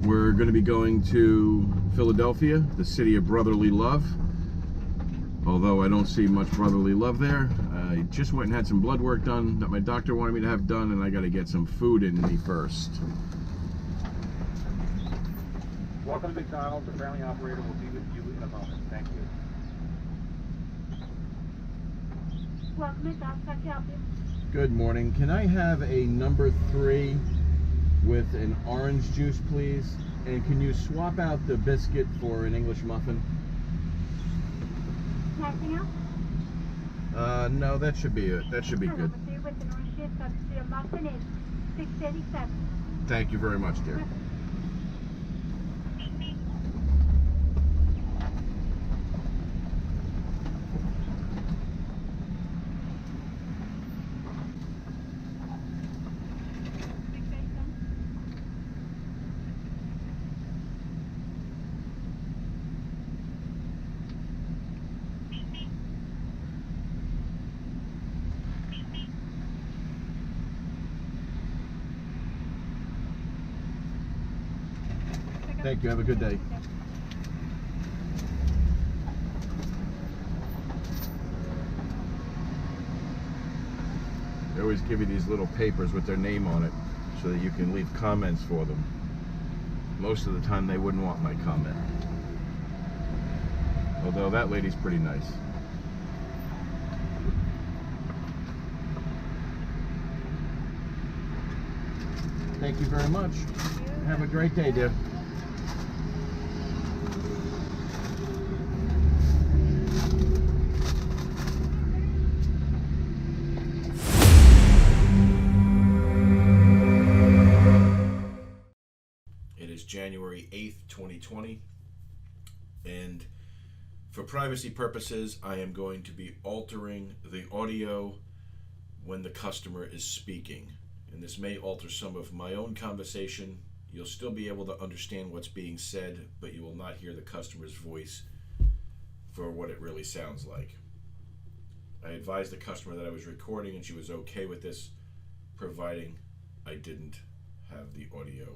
We're going to be going to Philadelphia, the city of brotherly love. Although I don't see much brotherly love there. I just went and had some blood work done that my doctor wanted me to have done, and I got to get some food in me first. Welcome to McDonald's. The friendly operator will be with you in a moment. Thank you. Welcome to McDonald's. How can I help you? Good morning. Can I have a number 3 with an orange juice, please? And can you swap out the biscuit for an English muffin? Anything else? No, that should be it. That should be good. Number 3 with an orange juice. The muffin is $6.87. Thank you very much, dear. Thank you. Have a good day. They always give you these little papers with their name on it so that you can leave comments for them. Most of the time they wouldn't want my comment. Although that lady's pretty nice. Thank you very much. Have a great day, dear. It is January 8th, 2020, and for privacy purposes, I am going to be altering the audio when the customer is speaking. And this may alter some of my own conversation. You'll still be able to understand what's being said, but you will not hear the customer's voice for what it really sounds like. I advised the customer that I was recording and she was okay with this, providing I didn't have the audio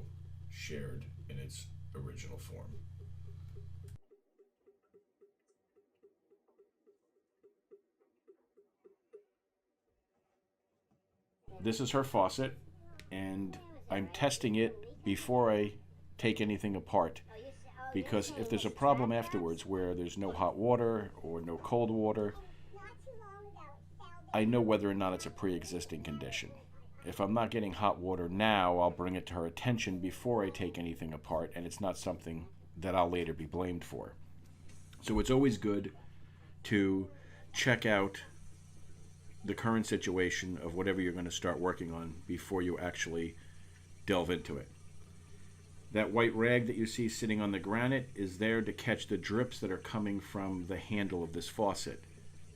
shared in its original form. This is her faucet, and I'm testing it before I take anything apart, because if there's a problem afterwards where there's no hot water or no cold water, I know whether or not it's a pre-existing condition. If I'm not getting hot water now, I'll bring it to her attention before I take anything apart, and it's not something that I'll later be blamed for. So it's always good to check out the current situation of whatever you're going to start working on before you actually delve into it. That white rag that you see sitting on the granite is there to catch the drips that are coming from the handle of this faucet.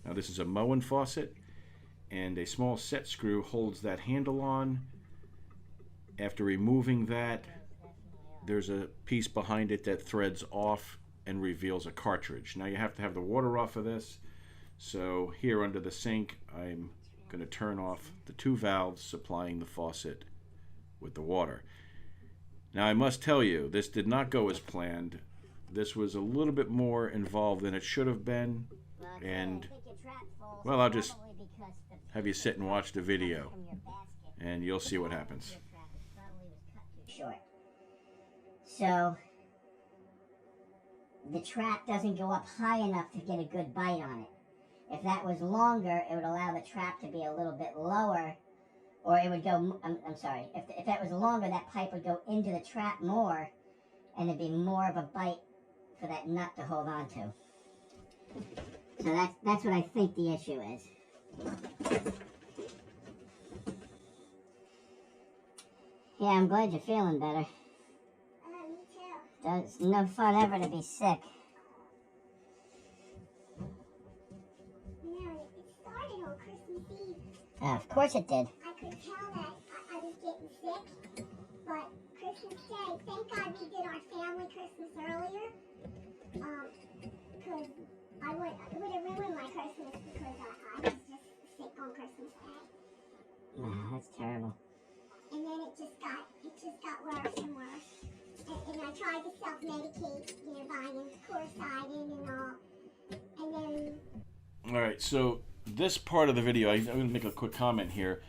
Now this is a Moen faucet, and a small set screw holds that handle on. After removing that, there's a piece behind it that threads off and reveals a cartridge. Now you have to have the water off of this, so here under the sink I'm going to turn off the 2 valves supplying the faucet with the water. Now I must tell you, this did not go as planned. This was a little bit more involved than it should have been, and well, I'll just have you sit and watch the video and you'll see what happens. Short. So the trap doesn't go up high enough to get a good bite on it. If that was longer, it would allow the trap to be a little bit lower, or it would go, I'm sorry, if that was longer, that pipe would go into the trap more, and there'd be more of a bite for that nut to hold on to. So that's what I think the issue is. Yeah, I'm glad you're feeling better. Me too. It's no fun ever to be sick. No, it started on Christmas Eve. Of course it did. I could tell that I was getting sick, but Christmas Day, thank God we did our family Christmas earlier, because it would have ruined my Christmas because I was just sick on Christmas Day. Oh, that's terrible. And then it just got worse and worse. and I tried to self-medicate, you know, buying Chlorocidin and all. And then... Alright, so this part of the video, I'm going to make a quick comment here.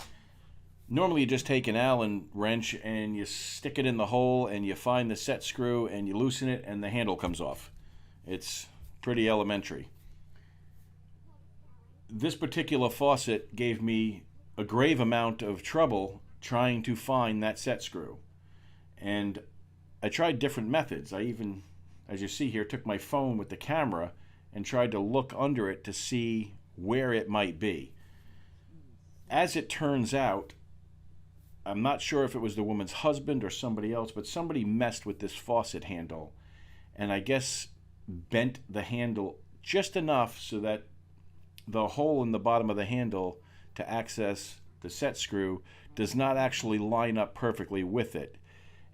Normally you just take an Allen wrench and you stick it in the hole and you find the set screw and you loosen it and the handle comes off. It's pretty elementary. This particular faucet gave me a grave amount of trouble trying to find that set screw. And I tried different methods. I even, as you see here, took my phone with the camera and tried to look under it to see where it might be. As it turns out, I'm not sure if it was the woman's husband or somebody else, but somebody messed with this faucet handle and I guess bent the handle just enough so that the hole in the bottom of the handle to access the set screw does not actually line up perfectly with it.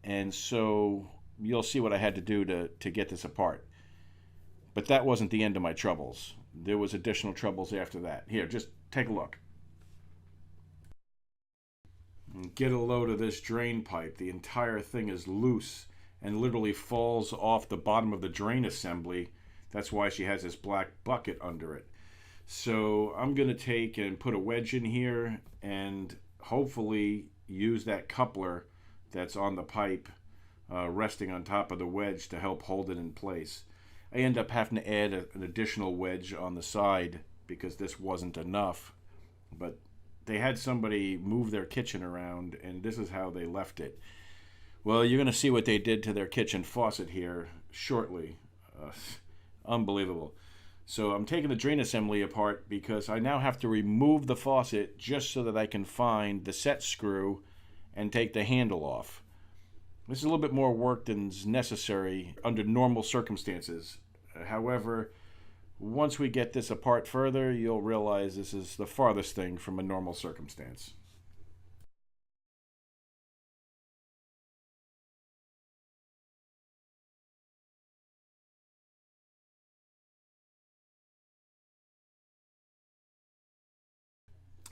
And so you'll see what I had to do to get this apart. But that wasn't the end of my troubles. There was additional troubles after that. Here, just take a look. Get a load of this drain pipe. The entire thing is loose and literally falls off the bottom of the drain assembly. That's why she has this black bucket under it. So I'm going to take and put a wedge in here and hopefully use that coupler that's on the pipe resting on top of the wedge to help hold it in place. I end up having to add an additional wedge on the side because this wasn't enough, but they had somebody move their kitchen around and this is how they left it. Well, you're going to see what they did to their kitchen faucet here shortly. Unbelievable. So I'm taking the drain assembly apart because I now have to remove the faucet just so that I can find the set screw and take the handle off. This is a little bit more work than is necessary under normal circumstances. However, once we get this apart further, you'll realize this is the farthest thing from a normal circumstance.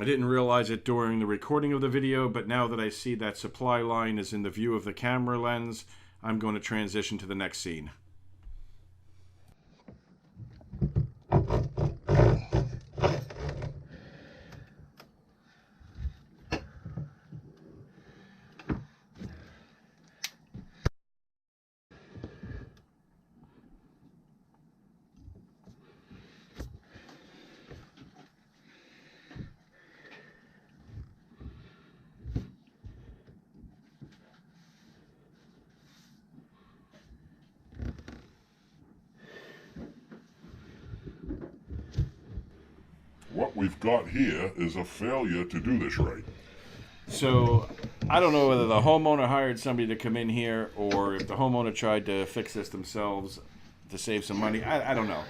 I didn't realize it during the recording of the video, but now that I see that supply line is in the view of the camera lens, I'm going to transition to the next scene. What we've got here is a failure to do this right. So I don't know whether the homeowner hired somebody to come in here or if the homeowner tried to fix this themselves to save some money. I don't know.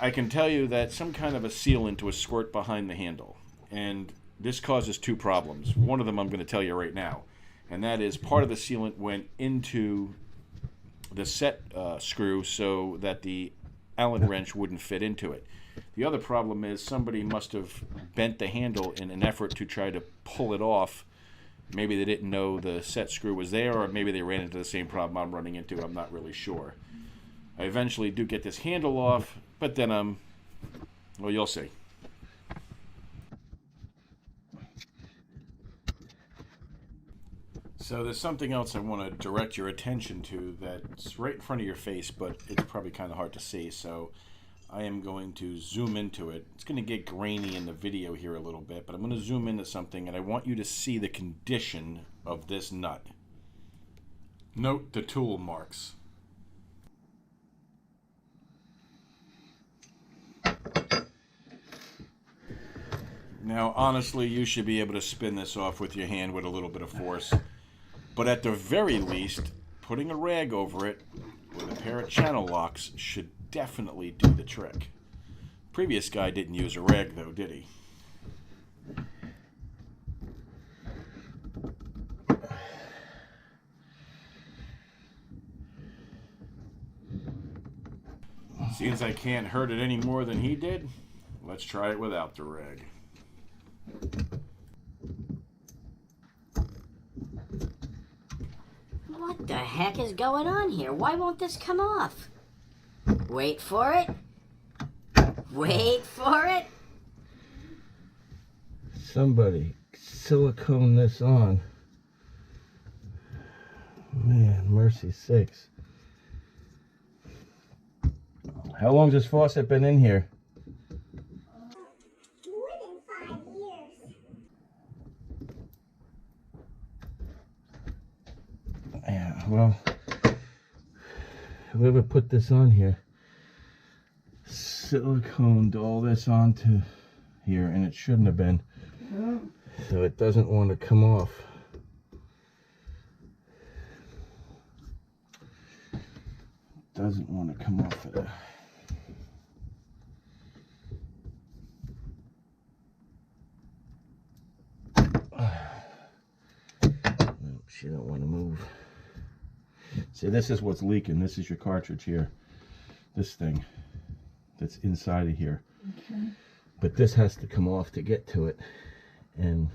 I can tell you that some kind of a sealant was squirt behind the handle, and this causes two problems. One of them I'm going to tell you right now, and that is part of the sealant went into the set screw so that the Allen wrench wouldn't fit into it. The other problem is somebody must have bent the handle in an effort to try to pull it off. Maybe they didn't know the set screw was there, or maybe they ran into the same problem I'm running into. I'm not really sure. I eventually do get this handle off, but then well, you'll see. So there's something else I want to direct your attention to that's right in front of your face, but it's probably kind of hard to see, so I am going to zoom into it. It's going to get grainy in the video here a little bit, but I'm going to zoom into something, and I want you to see the condition of this nut. Note the tool marks. Now, honestly, you should be able to spin this off with your hand with a little bit of force. But at the very least, putting a rag over it with a pair of channel locks should definitely do the trick. Previous guy didn't use a rag though, did he? Seeing as I can't hurt it any more than he did, let's try it without the rag. What the heck is going on here? Why won't this come off? Wait for it. Wait for it. Somebody silicone this on. Man, mercy sakes. How long's this faucet been in here? More than 5 years. Yeah, well, whoever put this on here siliconed all this onto here, and it shouldn't have been. So it doesn't want to come off. Doesn't want to come off of there. She don't want to move. See, this is what's leaking. This is your cartridge here. This thing that's inside of here. Okay. But this has to come off to get to it. And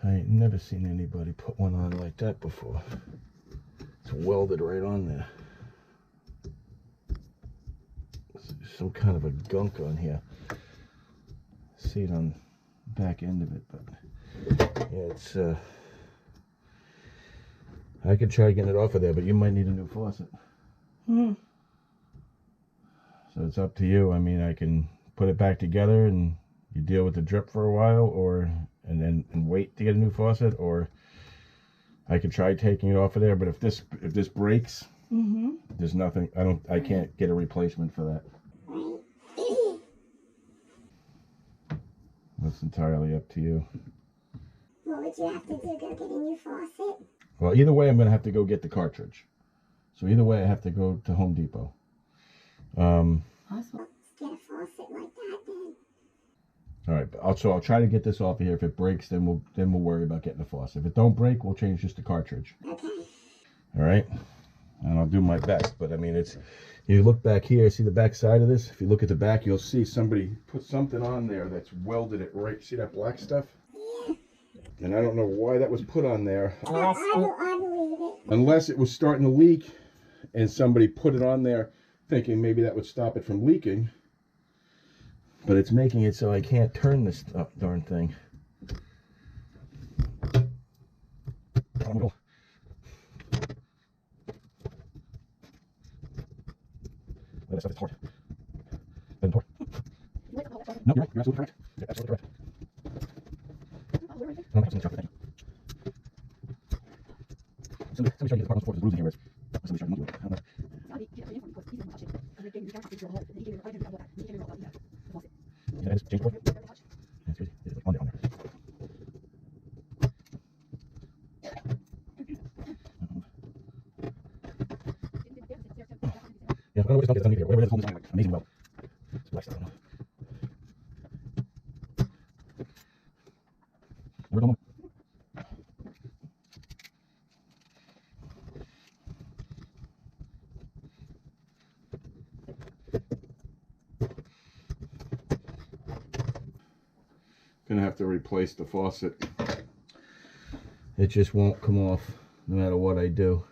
I ain't never seen anybody put one on like that before. It's welded right on there. There's some kind of a gunk on here. See it on the back end of it, but yeah, it's I could try getting it off of there, but you might need a new faucet. So it's up to you. I mean, I can put it back together and you deal with the drip for a while, or and wait to get a new faucet, or I could try taking it off of there. But if this breaks, there's nothing. I can't get a replacement for that. That's entirely up to you. What would you have to do? Go get a new faucet? Well, either way, I'm going to have to go get the cartridge. So either way, I have to go to Home Depot. Awesome. Get a faucet like that then. All right, so I'll try to get this off of here. If it breaks, then we'll worry about getting the faucet. If it don't break, we'll change just the cartridge. Okay. All right, and I'll do my best. But I mean, it's, you look back here, see the back side of this. If you look at the back, you'll see somebody put something on there that's welded it right. See that black stuff? Yeah. And I don't know why that was put on there. I believe it. Unless it was starting to leak, and somebody put it on there thinking maybe that would stop it from leaking. But it's making it so I can't turn this darn thing. That stuff is hard. No, you're right. You're absolutely correct. You're absolutely correct. No, somebody's trying to somebody's trying to get the part on the floor with the bruising here. Somebody's trying to move it. I don't know. Yeah, just change the board. That's good. It's like on there. Yeah, I don't know what this stuff is underneath here. Whatever it is, holding this on like amazing well. It's black stuff. I don't know. Never done one. Gonna have to replace the faucet. It just won't come off no matter what I do.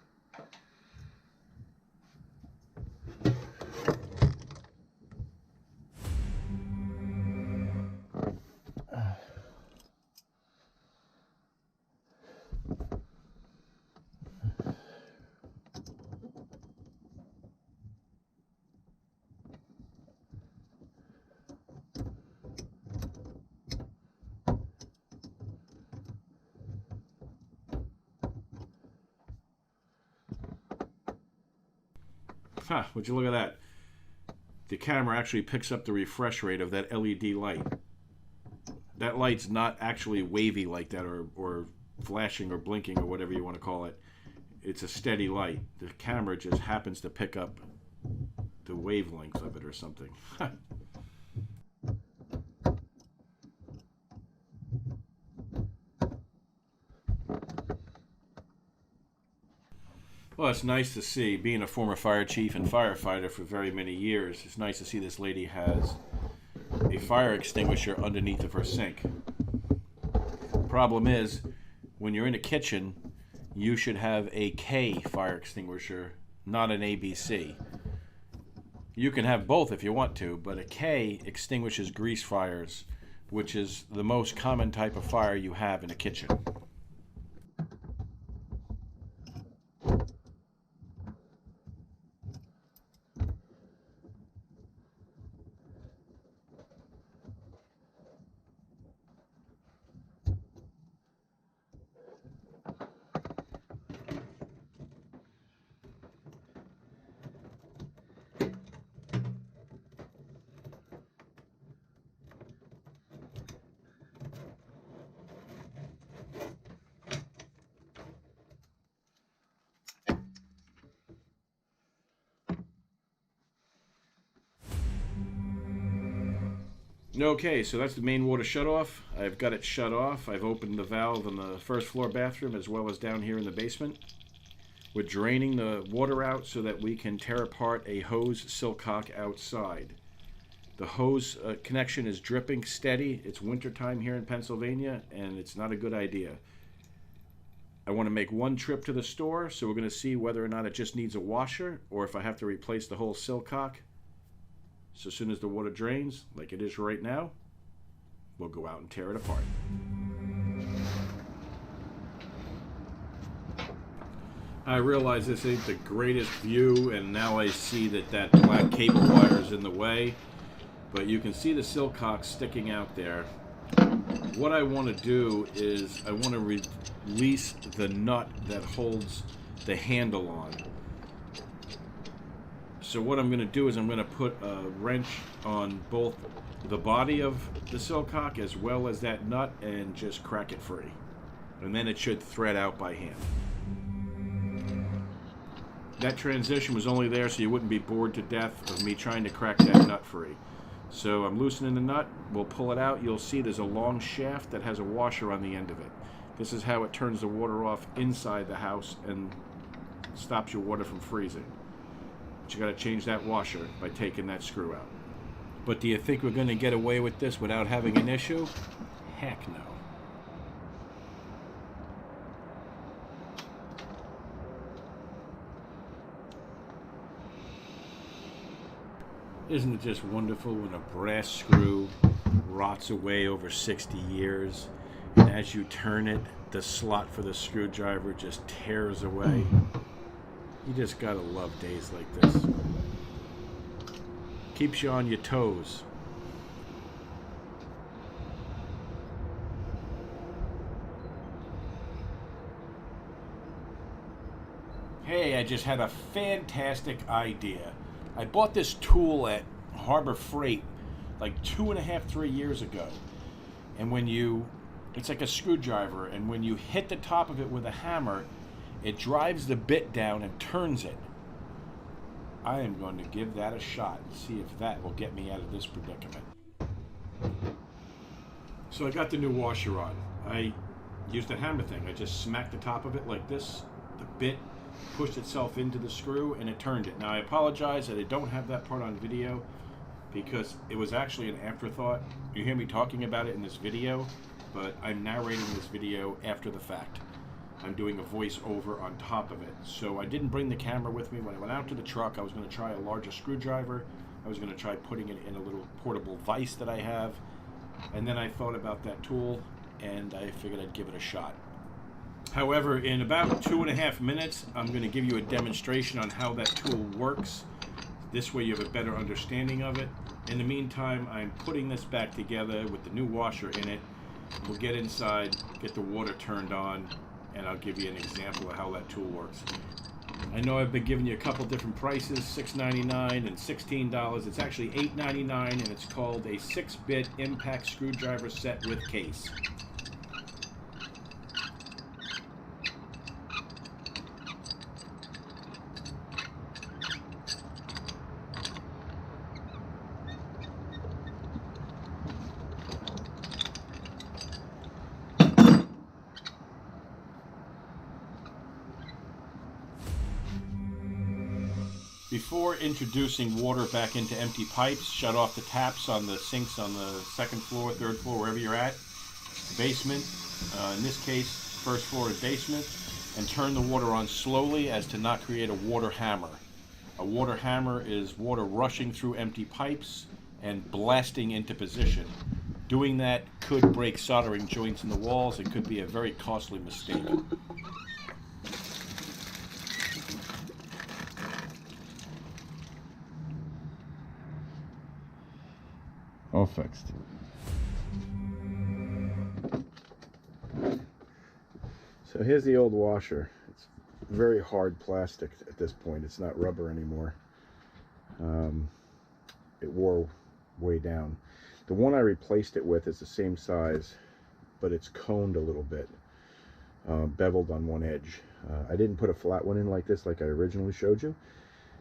Huh, would you look at that? The camera actually picks up the refresh rate of that LED light. That light's not actually wavy like that, or flashing or blinking or whatever you want to call it. It's a steady light. The camera just happens to pick up the wavelengths of it or something. Well, it's nice to see, being a former fire chief and firefighter for very many years, it's nice to see this lady has a fire extinguisher underneath of her sink. Problem is, when you're in a kitchen, you should have a K fire extinguisher, not an ABC. You can have both if you want to, but a K extinguishes grease fires, which is the most common type of fire you have in a kitchen. Okay, so that's the main water shutoff. I've got it shut off. I've opened the valve in the first floor bathroom as well as down here in the basement. We're draining the water out so that we can tear apart a hose silcock outside. The hose connection is dripping steady. It's wintertime here in Pennsylvania, and it's not a good idea. I want to make one trip to the store, so we're going to see whether or not it just needs a washer or if I have to replace the whole silcock. So as soon as the water drains, like it is right now, we'll go out and tear it apart. I realize this ain't the greatest view, and now I see that black cable wire is in the way, but you can see the silcock sticking out there. What I want to do is I want to release the nut that holds the handle on. So what I'm going to do is I'm going to put a wrench on both the body of the silcock as well as that nut and just crack it free. And then it should thread out by hand. That transition was only there so you wouldn't be bored to death of me trying to crack that nut free. So I'm loosening the nut, we'll pull it out. You'll see there's a long shaft that has a washer on the end of it. This is how it turns the water off inside the house and stops your water from freezing. But you got to change that washer by taking that screw out. But do you think we're going to get away with this without having an issue? Heck no. Isn't it just wonderful when a brass screw rots away over 60 years, and as you turn it, the slot for the screwdriver just tears away? You just gotta love days like this. Keeps you on your toes. Hey, I just had a fantastic idea. I bought this tool at Harbor Freight like 2.5, 3 years ago. And it's like a screwdriver, and when you hit the top of it with a hammer, it drives the bit down and turns it. I am going to give that a shot and see if that will get me out of this predicament. So I got the new washer on. I used a hammer thing. I just smacked the top of it like this. The bit pushed itself into the screw and it turned it. Now I apologize that I don't have that part on video because it was actually an afterthought. You hear me talking about it in this video, but I'm narrating this video after the fact. I'm doing a voiceover on top of it. So I didn't bring the camera with me. When I went out to the truck, I was going to try a larger screwdriver. I was going to try putting it in a little portable vise that I have. And then I thought about that tool and I figured I'd give it a shot. However, in about 2.5 minutes, I'm going to give you a demonstration on how that tool works. This way you have a better understanding of it. In the meantime, I'm putting this back together with the new washer in it. We'll get inside, get the water turned on, and I'll give you an example of how that tool works. I know I've been giving you a couple different prices, $6.99 and $16. It's actually $8.99, and it's called a 6-bit impact screwdriver set with case. Before introducing water back into empty pipes, shut off the taps on the sinks on the second floor, third floor, wherever you're at. Basement, in this case, first floor is basement. and turn the water on slowly as to not create a water hammer. A water hammer is water rushing through empty pipes and blasting into position. Doing that could break soldering joints in the walls. It could be a very costly mistake. All fixed. So here's the old washer. It's very hard plastic at this point. It's not rubber anymore. It wore way down. The one I replaced it with is the same size, but it's coned a little bit, beveled on one edge. I didn't put a flat one in like this like I originally showed you,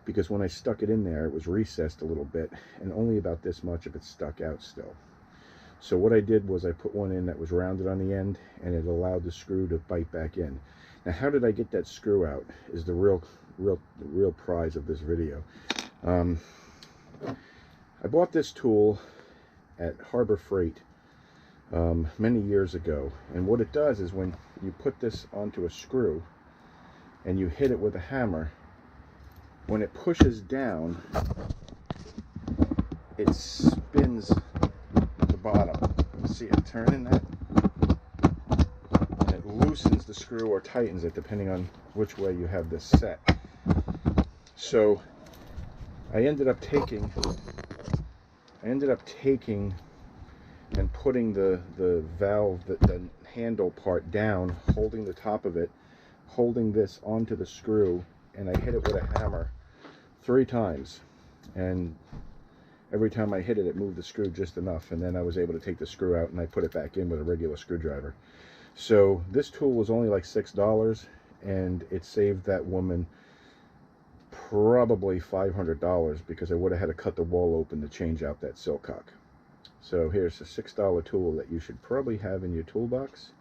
because when I stuck it in there, it was recessed a little bit, and only about this much of it stuck out still. So what I did was I put one in that was rounded on the end, and it allowed the screw to bite back in. Now, how did I get that screw out is the real prize of this video. I bought this tool at Harbor Freight many years ago, and what it does is when you put this onto a screw and you hit it with a hammer, when it pushes down, it spins the bottom. See it turning that? And it loosens the screw or tightens it depending on which way you have this set. So I ended up taking and putting the valve, the handle part down, holding the top of it, holding this onto the screw, and I hit it with a hammer 3 times, and every time I hit it, it moved the screw just enough, and then I was able to take the screw out and I put it back in with a regular screwdriver. So this tool was only like $6, and it saved that woman probably $500, because I would have had to cut the wall open to change out that silcock. So here's a $6 tool that you should probably have in your toolbox.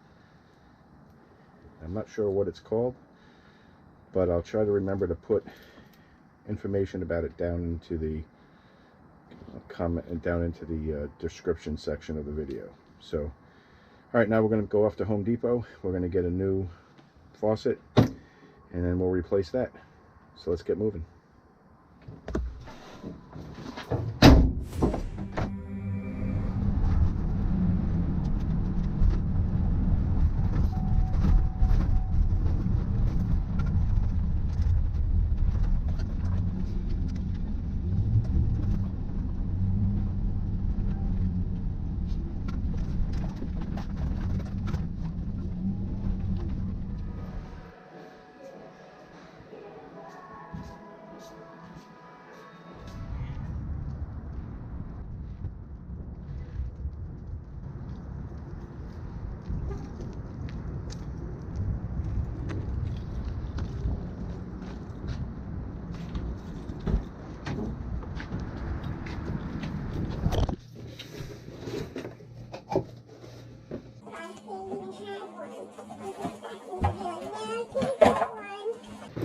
I'm not sure what it's called, but I'll try to remember to put information about it down into the description section of the video. So all right, now we're going to go off to Home Depot. We're going to get a new faucet, and then we'll replace that. So let's get moving.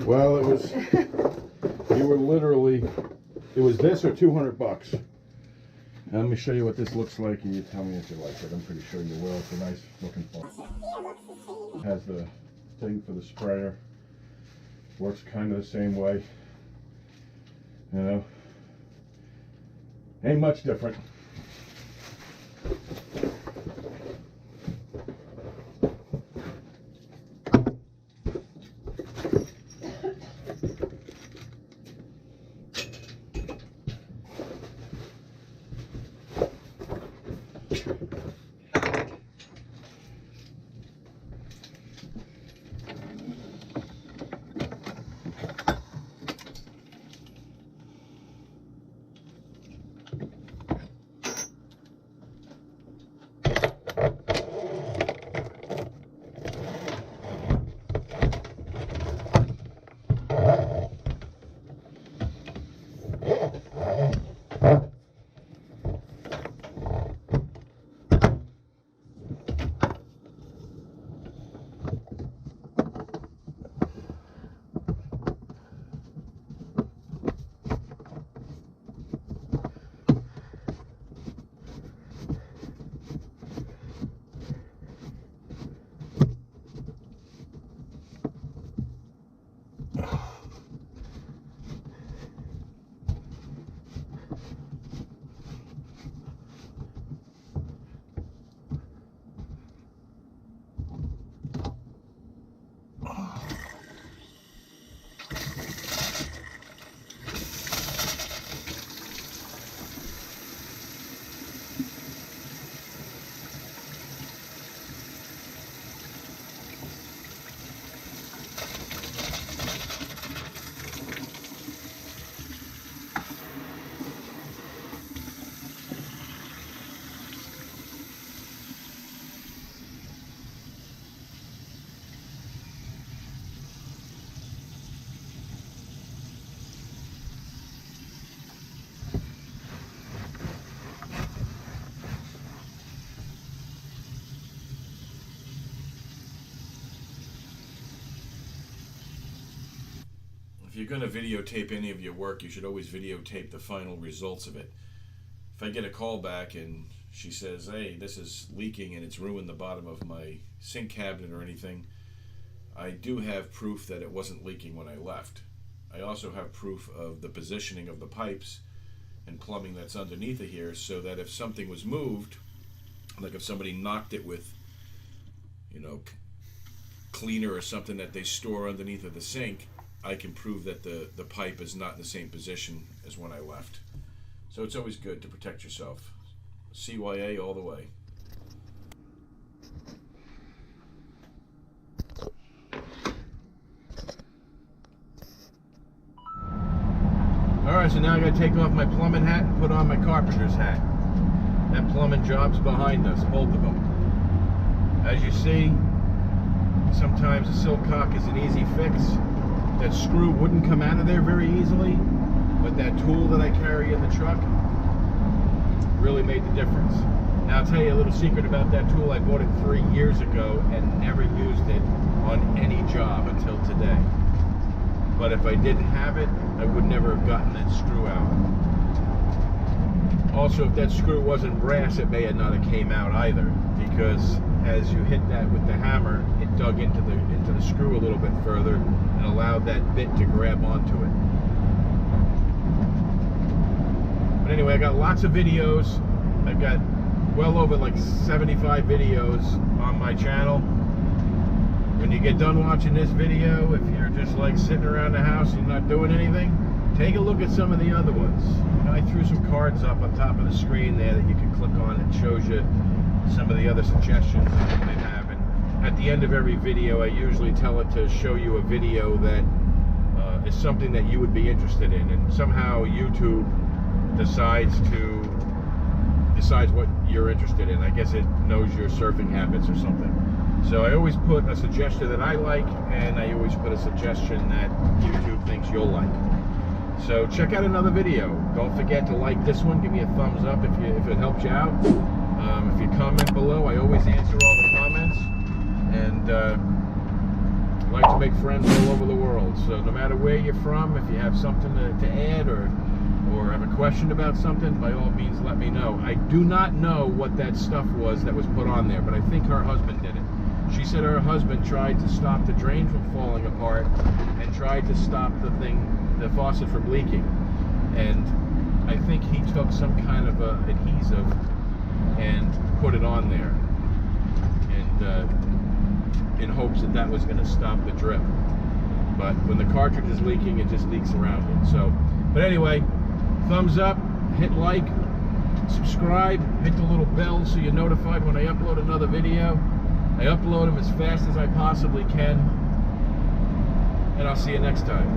Well, it was, you were literally, it was this or 200 bucks. Now, let me show you what this looks like, and you tell me if you like it. I'm pretty sure you will. It's a nice looking faucet. It has the thing for the sprayer. Works kind of the same way. You know, ain't much different. if you're going to videotape any of your work, you should always videotape the final results of it. If I get a call back and she says, hey, this is leaking and it's ruined the bottom of my sink cabinet or anything, I do have proof that it wasn't leaking when I left. I also have proof of the positioning of the pipes and plumbing that's underneath of here, so that if something was moved, like if somebody knocked it with, you know, cleaner or something that they store underneath of the sink, I can prove that the pipe is not in the same position as when I left. So it's always good to protect yourself. CYA all the way. Alright, so now I gotta take off my plumbing hat and put on my carpenter's hat. That plumbing job's behind us, both of them. As you see, sometimes a silk cock is an easy fix. That screw wouldn't come out of there very easily, but that tool that I carry in the truck really made the difference. Now I'll tell you a little secret about that tool. I bought it 3 years ago and never used it on any job until today. But if I didn't have it, I would never have gotten that screw out. Also, if that screw wasn't brass, it may not have came out either, because as you hit that with the hammer, it dug into the screw a little bit further and allowed that bit to grab onto it. But anyway, I got lots of videos. I've got well over like 75 videos on my channel. When you get done watching this video, if you're just like sitting around the house and not doing anything, take a look at some of the other ones. You know, I threw some cards up on top of the screen there that you can click on. It shows you some of the other suggestions that they have. And at the end of every video, I usually tell it to show you a video that is something that you would be interested in. And somehow YouTube decides what you're interested in. I guess it knows your surfing habits or something. So I always put a suggestion that I like, and I always put a suggestion that YouTube thinks you'll like. So check out another video. Don't forget to like this one. Give me a thumbs up if it helped you out. If you comment below, I always answer all the comments. And I like to make friends all over the world. So no matter where you're from, if you have something to add or have a question about something, by all means let me know. I do not know what that stuff was that was put on there, but I think her husband did it. She said her husband tried to stop the drain from falling apart and tried to stop the faucet from leaking. And I think he took some kind of adhesive and put it on there, and in hopes that was going to stop the drip. But when the cartridge is leaking, it just leaks around it. So, but anyway, thumbs up, hit like, subscribe, hit the little bell so you're notified when I upload another video. I upload them as fast as I possibly can, and I'll see you next time.